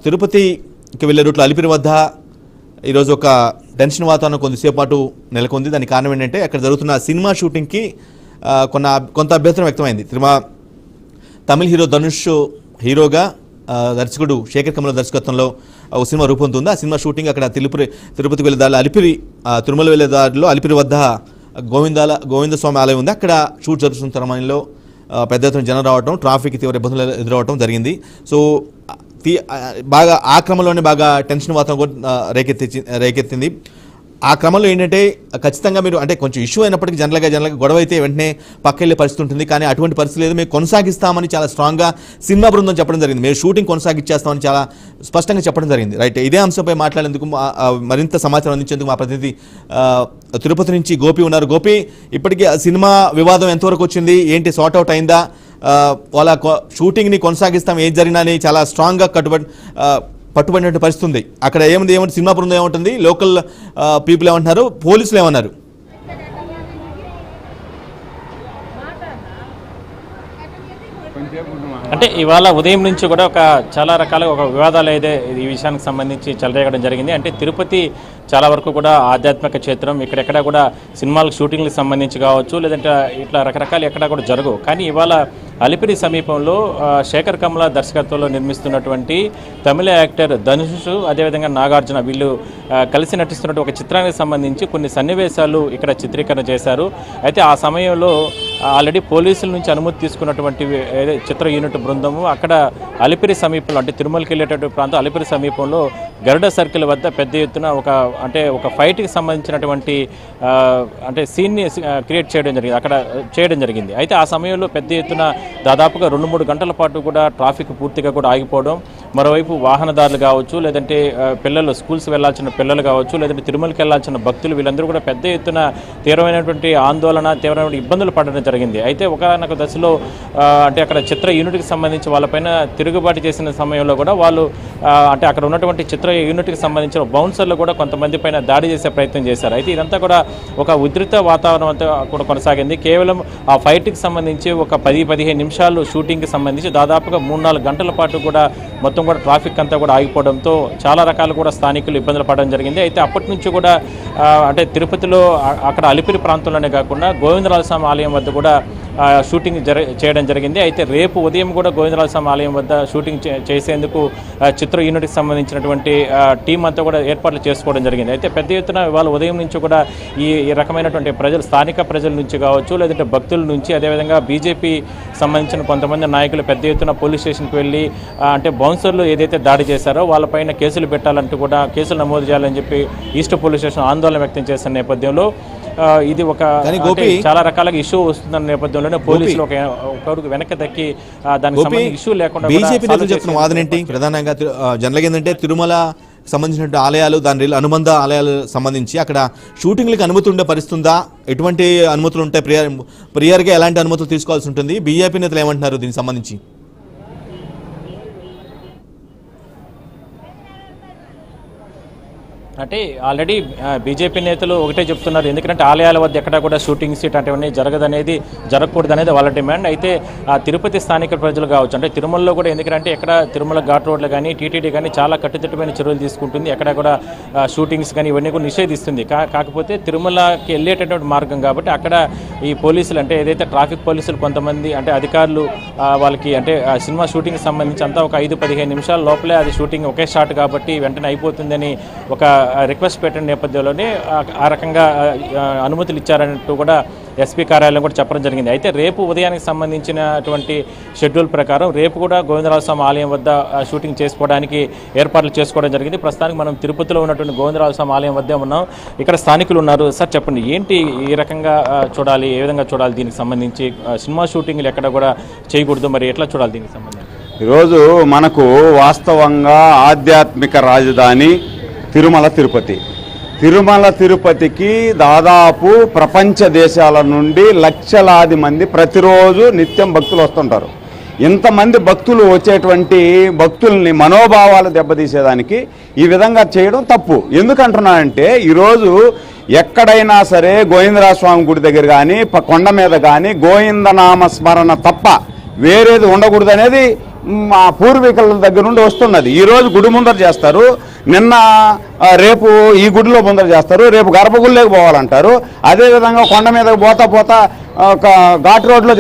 తిరుపతికి వెళ్లే రూట్లో అలిపిరి వద్ద ఈరోజు ఒక టెన్షన్ వాతావరణం కొద్దిసేపు పాటు నెలకొంది. దానికి కారణం ఏంటంటే అక్కడ జరుగుతున్న సినిమా షూటింగ్కి కొంత అభ్యంతరం వ్యక్తమైంది. తమిళ హీరో ధనుష్ హీరోగా దర్శకుడు శేఖర్ కమల దర్శకత్వంలో ఒక సినిమా రూపొందుతుంది. ఆ సినిమా షూటింగ్ అక్కడ తిరుపతికి వెళ్ళే దారిలో తిరుమల వెళ్ళే దారిలో అలిపిరి వద్ద గోవిందస్వామి ఆలయం ఉంది. అక్కడ షూట్ జరుగుతున్న సమయంలో పెద్ద ఎత్తున జనం రావడం, ట్రాఫిక్ తీవ్ర ఇబ్బందులు ఎదురవడం జరిగింది. సో బాగా ఆ క్రమంలోనే బాగా టెన్షన్ వాతావరణం రేకెత్తింది. ఆ క్రమంలో ఏంటంటే ఖచ్చితంగా మీరు అంటే కొంచెం ఇష్యూ అయినప్పటికీ జనరల్గా గొడవ అయితే వెంటనే పక్కెళ్ళే పరిస్థితి ఉంటుంది. కానీ అటువంటి పరిస్థితి లేదు. మేము కొనసాగిస్తామని చాలా స్ట్రాంగ్గా సినిమా బృందం చెప్పడం జరిగింది. మేము షూటింగ్ కొనసాగిచ్చేస్తామని చాలా స్పష్టంగా చెప్పడం జరిగింది. రైట్, ఇదే అంశంపై మాట్లాడేందుకు మరింత సమాచారం అందించేందుకు మా ప్రతినిధి తిరుపతి నుంచి గోపి ఉన్నారు. గోపి, ఇప్పటికీ సినిమా వివాదం ఎంతవరకు వచ్చింది, ఏంటి, సార్ట్ అవుట్ అయిందా, వాళ్ళ షూటింగ్ని కొనసాగిస్తాం, ఏం జరిగినా అని చాలా స్ట్రాంగ్గా పట్టుబడినట్టు పరిస్థితి ఉంది. అక్కడ ఏముంది సినిమా బృందం ఏముంటుంది, లోకల్ పీపుల్ ఏమంటున్నారు, పోలీసులు ఏమన్నారు? అంటే ఇవాళ ఉదయం నుంచి కూడా చాలా రకాలుగా వివాదాలు అయితే ఈ విషయానికి సంబంధించి చెలరేగడం జరిగింది. అంటే తిరుపతి చాలా వరకు కూడా ఆధ్యాత్మిక క్షేత్రం. ఇక్కడెక్కడ కూడా సినిమాలకు షూటింగ్లకు సంబంధించి కావచ్చు, లేదంటే ఇట్లా రకరకాలు ఎక్కడ కూడా జరగవు. కానీ ఇవాళ అలిపిరి సమీపంలో శేఖర్ కమల దర్శకత్వంలో నిర్మిస్తున్నటువంటి తమిళ యాక్టర్ ధనుష్, అదేవిధంగా నాగార్జున వీళ్ళు కలిసి నటిస్తున్నటువంటి ఒక చిత్రానికి సంబంధించి కొన్ని సన్నివేశాలు ఇక్కడ చిత్రీకరణ చేశారు. అయితే ఆ సమయంలో ఆల్రెడీ పోలీసుల నుంచి అనుమతి తీసుకున్నటువంటి చిత్ర యూనిట్ బృందము అక్కడ అలిపిరి సమీపంలో, అంటే తిరుమలకి వెళ్ళేటటువంటి ప్రాంతం అలిపిరి సమీపంలో గరుడ సర్కిల్ వద్ద పెద్ద ఎత్తున ఒక ఫైట్కి సంబంధించినటువంటి అంటే సీన్ని క్రియేట్ చేయడం జరిగింది. అయితే ఆ సమయంలో పెద్ద ఎత్తున దాదాపుగా 2-3 గంటల పాటు కూడా ట్రాఫిక్ పూర్తిగా కూడా ఆగిపోవడం, మరోవైపు వాహనదారులు కావచ్చు, లేదంటే పిల్లలు స్కూల్స్ వెళ్లాల్సిన పిల్లలు కావచ్చు, లేదంటే తిరుమలకి వెళ్లాల్సిన భక్తులు వీళ్ళందరూ కూడా పెద్ద ఎత్తున తీవ్రమైనటువంటి ఆందోళన, తీవ్రమైన ఇబ్బందులు పడడం జరిగింది. అయితే ఒకనొక దశలో అంటే అక్కడ చిత్ర యూనిట్కి సంబంధించి వాళ్ళపైన తిరుగుబాటు చేసిన సమయంలో కూడా వాళ్ళు అంటే అక్కడ ఉన్నటువంటి చిత్ర యూనిట్కి సంబంధించిన బౌన్సర్లు కూడా కొంతమంది పైన దాడి చేసే ప్రయత్నం చేశారు. అయితే ఇదంతా కూడా ఒక ఉధృత వాతావరణం అంతా కూడా కొనసాగింది. కేవలం ఆ ఫైట్కి సంబంధించి ఒక 10-15 నిమిషాలు షూటింగ్కి సంబంధించి దాదాపుగా 3-4 గంటల పాటు కూడా మొత్తం కూడా ట్రాఫిక్ అంతా కూడా ఆగిపోవడంతో చాలా రకాలు కూడా స్థానికులు ఇబ్బందులు పడడం జరిగింది. అయితే అప్పటి నుంచి కూడా అంటే తిరుపతిలో అక్కడ అలిపిరి ప్రాంతంలోనే కాకుండా గోవిందరాజస్వామి ఆలయం వద్ద కూడా షూటింగ్ చేయడం జరిగింది. అయితే రేపు ఉదయం కూడా గోవిందరాజస్వామి ఆలయం వద్ద షూటింగ్ చేసేందుకు చిత్ర యూనిట్కి సంబంధించినటువంటి టీం అంతా కూడా ఏర్పాట్లు చేసుకోవడం జరిగింది. అయితే పెద్ద ఎత్తున ఇవాళ ఉదయం నుంచి కూడా ఈ రకమైనటువంటి స్థానిక ప్రజల నుంచి కావచ్చు, లేదంటే భక్తుల నుంచి, అదేవిధంగా బీజేపీ సంబంధించిన కొంతమంది నాయకులు పెద్ద ఎత్తున పోలీస్ స్టేషన్కి వెళ్ళి అంటే బౌన్సర్లు ఏదైతే దాడి చేశారో వాళ్ళపైన కేసులు పెట్టాలంటూ కూడా కేసులు నమోదు చేయాలని చెప్పి ఈస్ట్ పోలీస్ స్టేషన్ ఆందోళన వ్యక్తం చేస్తున్న నేపథ్యంలో ఇది చాలా రకాలుగా ఇష్యూ వస్తున్న నేపథ్యంలోనే పోలీసులు ఒకరికి వెనక్కి దక్కి దానికి సంబంధించి ఇష్యూ లేకుండా బీజేపీ నేతలు చెప్తున్న వాదన ఏంటి? ప్రధానంగా జనరల్గా ఏంటంటే తిరుమల సంబంధించిన ఆలయాలు, దాని అనుబంధ ఆలయాలు సంబంధించి అక్కడ షూటింగ్లకు అనుమతి ఉండే పరిస్థితుందా, ఎటువంటి అనుమతులు ఉంటాయి, ప్రియర్గా ఎలాంటి అనుమతులు తీసుకోవాల్సి ఉంటుంది? బీజేపీ నేతలు ఏమంటున్నారు దీనికి సంబంధించి? అంటే ఆల్రెడీ బీజేపీ నేతలు ఒకటే చెప్తున్నారు. ఎందుకంటే ఆలయాల వద్ద ఎక్కడ కూడా షూటింగ్స్ ఇట్లాంటివన్నీ జరగకూడదు అనేది వాళ్ళ డిమాండ్. అయితే ఆ తిరుపతి స్థానిక ప్రజలు కావచ్చు, అంటే తిరుమలలో కూడా ఎందుకంటే ఎక్కడ తిరుమల ఘాట్ రోడ్లు కానీ టీటీడీ కానీ చాలా కట్టుదిట్టమైన చర్యలు తీసుకుంటుంది. ఎక్కడ కూడా షూటింగ్స్ కానీ ఇవన్నీ కూడా నిషేధిస్తుంది. కాకపోతే తిరుమలకి వెళ్ళేటటువంటి మార్గం కాబట్టి అక్కడ ఈ పోలీసులు, అంటే ఏదైతే ట్రాఫిక్ పోలీసులు కొంతమంది అంటే అధికారులు వాళ్ళకి అంటే సినిమా షూటింగ్కి సంబంధించి అంతా ఒక 5-15 నిమిషాల లోపలే అది షూటింగ్ ఒకే షాట్ కాబట్టి వెంటనే అయిపోతుందని ఒక రిక్వెస్ట్ పెట్టిన నేపథ్యంలోనే ఆ రకంగా అనుమతులు ఇచ్చారన్నట్టు కూడా ఎస్పీ కార్యాలయం కూడా చెప్పడం జరిగింది. అయితే రేపు ఉదయానికి సంబంధించినటువంటి షెడ్యూల్ ప్రకారం రేపు కూడా గోవిందరాజస్వామి ఆలయం వద్ద షూటింగ్ చేసుకోవడానికి ఏర్పాట్లు చేసుకోవడం జరిగింది. ప్రస్తుతానికి మనం తిరుపతిలో ఉన్నటువంటి గోవిందరాజస్వామి ఆలయం వద్దే ఉన్నాం. ఇక్కడ స్థానికులు ఉన్నారు. సార్ చెప్పండి, ఏంటి ఈ రకంగా చూడాలి, ఏ విధంగా చూడాలి, దీనికి సంబంధించి సినిమా షూటింగ్లు ఎక్కడ కూడా చేయకూడదు, మరి ఎట్లా చూడాలి దీనికి సంబంధించి? ఈరోజు మనకు వాస్తవంగా ఆధ్యాత్మిక రాజధాని తిరుమల తిరుపతికి దాదాపు ప్రపంచ దేశాల నుండి లక్షలాది మంది ప్రతిరోజు నిత్యం భక్తులు వస్తుంటారు. ఇంతమంది భక్తులు వచ్చేటువంటి భక్తుల్ని మనోభావాలు దెబ్బతీసేదానికి ఈ విధంగా చేయడం తప్పు. ఎందుకంటున్నానంటే ఈరోజు ఎక్కడైనా సరే గోవిందరాజస్వామి గుడి దగ్గర కానీ కొండ మీద కానీ గోవిందనామ స్మరణ తప్ప వేరేది ఉండకూడదు అనేది మా పూర్వీకుల దగ్గర నుండి వస్తున్నది. ఈరోజు గుడి ముందర చేస్తారు, నిన్న రేపు ఈ గుడిలో ముందర చేస్తారు, రేపు గర్భగుడిలోకి పోవాలంటారు. అదేవిధంగా కొండ మీదకి పోతా ఘాట్ రోడ్లో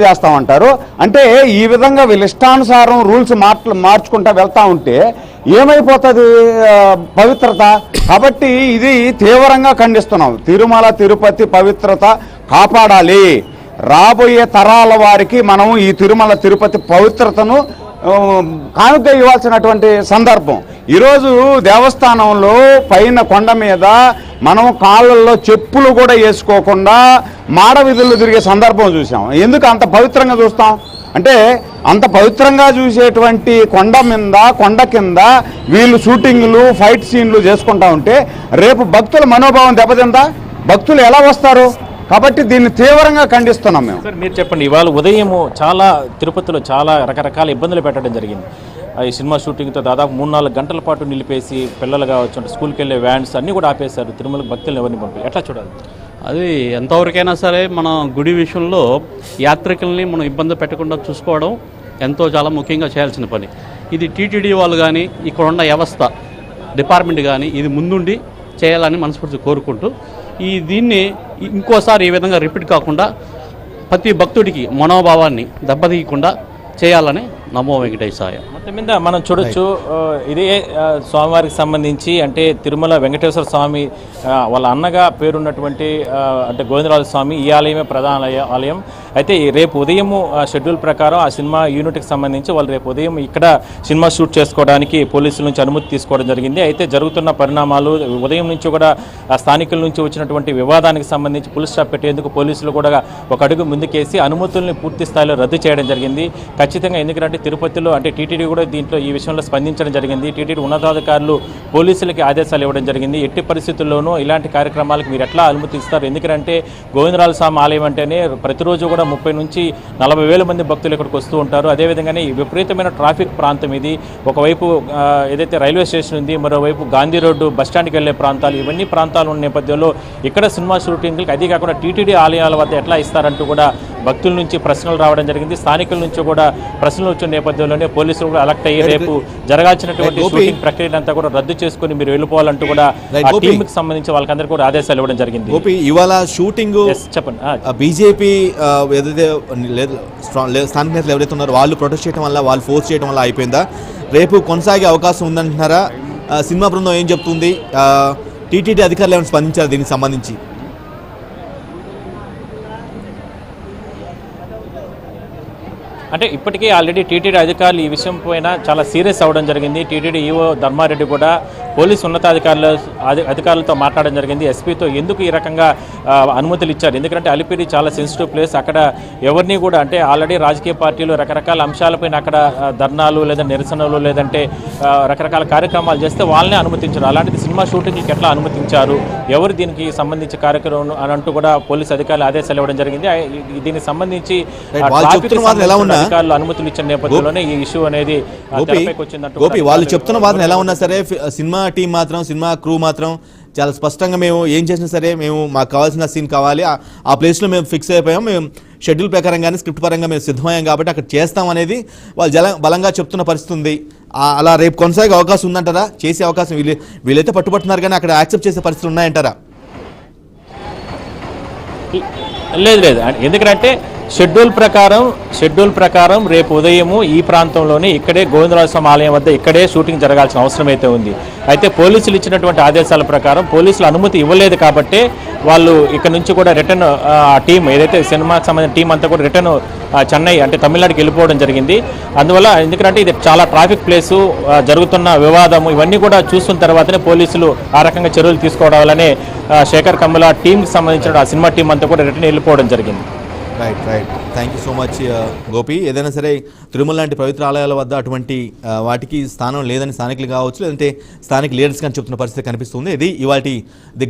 చేస్తామంటారు. అంటే ఈ విధంగా వీళ్ళ ఇష్టానుసారం రూల్స్ మార్చుకుంటా వెళ్తూ ఉంటే ఏమైపోతుంది పవిత్రత? కాబట్టి ఇది తీవ్రంగా ఖండిస్తున్నాం. తిరుమల తిరుపతి పవిత్రత కాపాడాలి. రాబోయే తరాల వారికి మనం ఈ తిరుమల తిరుపతి పవిత్రతను కానుక ఇవ్వాల్సినటువంటి సందర్భం. ఈరోజు దేవస్థానంలో పైన కొండ మీద మనం కాళ్ళల్లో చెప్పులు కూడా వేసుకోకుండా మాడవీధుల్లో తిరిగే సందర్భం చూసాం. ఎందుకు అంత పవిత్రంగా చూస్తాం అంటే, అంత పవిత్రంగా చూసేటువంటి కొండ కింద వీళ్ళు షూటింగ్లు ఫైట్ సీన్లు చేసుకుంటా ఉంటే రేపు భక్తుల మనోభావం దెబ్బతిందా? భక్తులు ఎలా వస్తారు? కాబట్టి దీన్ని తీవ్రంగా ఖండిస్తున్నాం మేము. సార్ మీరు చెప్పండి, ఇవాళ ఉదయం తిరుపతిలో చాలా రకరకాల ఇబ్బందులు పెట్టడం జరిగింది. ఈ సినిమా షూటింగ్తో దాదాపు 3-4 గంటల పాటు నిలిపేసి పిల్లలు కావచ్చు, అంటే స్కూల్కి వెళ్ళే వ్యాన్స్ అన్నీ కూడా ఆపేశారు. తిరుమలకు భక్తులను ఎవరిని పంపి ఎట్లా చూడాలి? అది ఎంతవరకైనా సరే మనం గుడి విషయంలో యాత్రికుల్ని మనం ఇబ్బంది పెట్టకుండా చూసుకోవడం చాలా ముఖ్యంగా చేయాల్సిన పని. ఇది టీటీడీ వాళ్ళు కానీ ఇక్కడ ఉన్న వ్యవస్థ డిపార్ట్మెంట్ కానీ ఇది ముందుండి చేయాలని మనస్ఫూర్తి కోరుకుంటూ దీన్ని ఇంకోసారి ఈ విధంగా రిపీట్ కాకుండా ప్రతి భక్తుడికి మనోభావాన్ని దెబ్బతీయకుండా చేయాలని నమో వెంకటేశాయ. మొత్తం మీద మనం చూడొచ్చు, ఇదే స్వామివారికి సంబంధించి అంటే తిరుమల వెంకటేశ్వర స్వామి వాళ్ళ అన్నగా పేరున్నటువంటి అంటే గోవిందరాజు స్వామి ఈ ఆలయమే ప్రధాన ఆలయం. అయితే రేపు ఉదయం షెడ్యూల్ ప్రకారం ఆ సినిమా యూనిట్కి సంబంధించి వాళ్ళు రేపు ఉదయం ఇక్కడ సినిమా షూట్ చేసుకోవడానికి పోలీసుల నుంచి అనుమతి తీసుకోవడం జరిగింది. అయితే జరుగుతున్న పరిణామాలు ఉదయం నుంచి కూడా స్థానికుల నుంచి వచ్చినటువంటి వివాదానికి సంబంధించి పుల్ స్టాప్ పెట్టేందుకు పోలీసులు కూడా ఒక అడుగు ముందుకేసి అనుమతుల్ని పూర్తి స్థాయిలో రద్దు చేయడం జరిగింది. ఖచ్చితంగా ఎందుకంటే తిరుపతిలో అంటే టీటీడీ కూడా దీంట్లో ఈ విషయంలో స్పందించడం జరిగింది. టీటీడీ ఉన్నతాధికారులు పోలీసులకి ఆదేశాలు ఇవ్వడం జరిగింది. ఎట్టి పరిస్థితుల్లోనూ ఇలాంటి కార్యక్రమాలకు మీరు ఎట్లా అనుమతి ఇస్తారు? ఎందుకంటే గోవిందరాజు స్వామి ఆలయం అంటేనే ప్రతిరోజు కూడా 30 నుంచి 40 వేల మంది భక్తులు ఇక్కడికి వస్తూ ఉంటారు. అదేవిధంగానే విపరీతమైన ట్రాఫిక్ ప్రాంతం ఇది. ఒకవైపు ఏదైతే రైల్వే స్టేషన్ ఉంది, మరోవైపు గాంధీ రోడ్డు బస్టాండ్కి వెళ్ళే ప్రాంతాలు, ఇవన్నీ ప్రాంతాలు ఉన్న నేపథ్యంలో ఇక్కడ సినిమా షూటింగ్కి అది కాకుండా టీటీడీ ఆలయాల వద్ద ఎట్లా ఇస్తారంటూ కూడా భక్తుల నుంచి ప్రశ్నలు రావడం జరిగింది. స్థానికుల నుంచి కూడా ప్రశ్నలు వచ్చిన నేపథ్యంలోనే పోలీసులు కూడా అలర్ట్ అయ్యి రేపు జరగాల్సినటువంటి షూటింగ్ ప్రక్రియనంతా కూడా రద్దు చేసుకుని మీరు వెళ్ళిపోవాలంటూ కూడా ఆ టీంకి సంబంధించి వాళ్ళకందరూ కూడా ఆదేశాలు ఇవ్వడం జరిగింది. ఇవాళ షూటింగ్ చెప్పండి. బీజేపీ ఏదైతే స్థానిక నేతలు ఎవరైతే ఉన్నారో వాళ్ళు ప్రొటెస్ట్ చేయడం వల్ల, వాళ్ళు ఫోర్స్ చేయడం వల్ల అయిపోయిందా? రేపు కొనసాగే అవకాశం ఉందంటున్నారా? సినిమా బృందం ఏం చెప్తుంది? టీటీడీ అధికారులు ఏమైనా స్పందించారు దీనికి సంబంధించి? అంటే ఇప్పటికే ఆల్రెడీ టీటీడీ అధికారులు ఈ విషయం పైన చాలా సీరియస్ అవ్వడం జరిగింది. టీటీడీ ఈవో ధర్మారెడ్డి కూడా పోలీసు అధికారులతో మాట్లాడడం జరిగింది. ఎస్పీతో ఎందుకు ఈ రకంగా అనుమతులు ఇచ్చారు? ఎందుకంటే అలిపిరి చాలా సెన్సిటివ్ ప్లేస్. అక్కడ ఎవరిని కూడా అంటే ఆల్రెడీ రాజకీయ పార్టీలు రకరకాల అంశాలపైన అక్కడ ధర్నాలు లేదా నిరసనలు లేదంటే రకరకాల కార్యక్రమాలు చేస్తే వాళ్ళనే అనుమతించారు. అలాంటిది సినిమా షూటింగ్కి ఎట్లా అనుమతించారు? ఎవరు దీనికి సంబంధించి కార్యక్రమం అని అంటూ కూడా పోలీసు అధికారులు ఆదేశాలు ఇవ్వడం జరిగింది. దీనికి సంబంధించి అధికారులు అనుమతులు ఇచ్చిన నేపథ్యంలోనే ఈ ఇష్యూ అనేది గోపి వాళ్ళు చెప్తున్న వాదన ఎలా ఉన్నా సరే సినిమా టీం మాత్రం, సినిమా క్రూ మాత్రం చాలా స్పష్టంగా మేము ఏం చేసినా సరే మేము మాకు కావాల్సిన సీన్ కావాలి, ఆ ప్లేస్లో మేము ఫిక్స్ అయిపోయాం, మేము షెడ్యూల్ ప్రకారం కానీ స్క్రిప్ట్ పరంగా మేము సిద్ధమయ్యాం కాబట్టి అక్కడ చేస్తాం అనేది వాళ్ళు బలంగా చెప్తున్న పరిస్థితి ఉంది. అలా రేపు కొనసాగే అవకాశం ఉందంటారా? చేసే అవకాశం వీళ్ళైతే పట్టుబడుతున్నారు కానీ అక్కడ యాక్సెప్ట్ చేసే పరిస్థితులు ఉన్నాయంటారా? లేదు. ఎందుకంటే షెడ్యూల్ ప్రకారం రేపు ఉదయము ఈ ప్రాంతంలోనే ఇక్కడే గోవిందరాజ స్వామి ఆలయం వద్ద ఇక్కడే షూటింగ్ జరగాల్సిన అవసరం అయితే ఉంది. అయితే పోలీసులు ఇచ్చినటువంటి ఆదేశాల ప్రకారం పోలీసులు అనుమతి ఇవ్వలేదు కాబట్టి వాళ్ళు ఇక్కడ నుంచి కూడా రిటర్న్ టీం ఏదైతే సినిమాకి సంబంధించిన టీం అంతా కూడా రిటర్న్ చెన్నై అంటే తమిళనాడుకి వెళ్ళిపోవడం జరిగింది. అందువల్ల ఎందుకంటే ఇది చాలా ట్రాఫిక్ ప్లేసు, జరుగుతున్న వివాదము ఇవన్నీ కూడా చూస్తున్న తర్వాతనే పోలీసులు ఆ రకంగా చర్యలు తీసుకోవడం వల్లనే శేఖర్ కమ్ముల టీంకి సంబంధించిన ఆ సినిమా టీం అంతా కూడా రిటర్న్ వెళ్ళిపోవడం జరిగింది. Right. Thank you so much Gopi. ఏదైనా సరే తిరుమల లాంటి పవిత్ర ఆలయాల వద్ద అటువంటి వాటికి స్థానం లేదని స్థానికులు కావచ్చు లేదంటే స్థానిక లీడర్స్ కానీ చెప్తున్న పరిస్థితి కనిపిస్తుంది. ఇది ఇవాటి ది